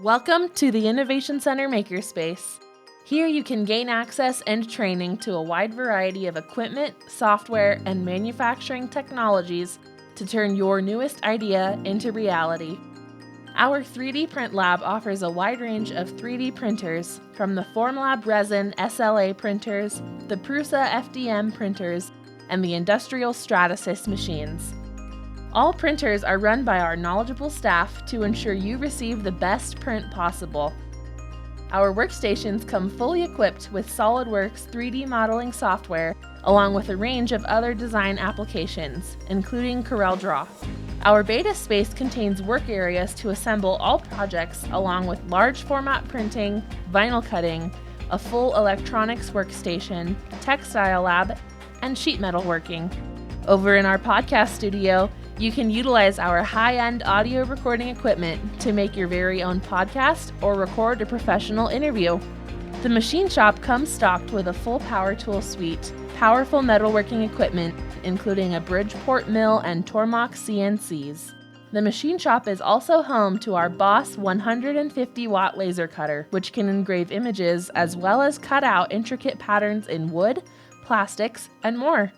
Welcome to the Innovation Center Makerspace. Here you can gain access and training to a wide variety of equipment, software, and manufacturing technologies to turn your newest idea into reality. Our 3D Print Lab offers a wide range of 3D printers, from the Formlab Resin SLA printers, the Prusa FDM printers, and the Industrial Stratasys machines. All printers are run by our knowledgeable staff to ensure you receive the best print possible. Our workstations come fully equipped with SOLIDWORKS 3D modeling software, along with a range of other design applications, including CorelDRAW. Our beta space contains work areas to assemble all projects, along with large format printing, vinyl cutting, a full electronics workstation, textile lab, and sheet metal working. Over in our podcast studio, you can utilize our high-end audio recording equipment to make your very own podcast or record a professional interview. The machine shop comes stocked with a full power tool suite, powerful metalworking equipment, including a Bridgeport mill and Tormach CNCs. The machine shop is also home to our Boss 150-watt laser cutter, which can engrave images as well as cut out intricate patterns in wood, plastics, and more.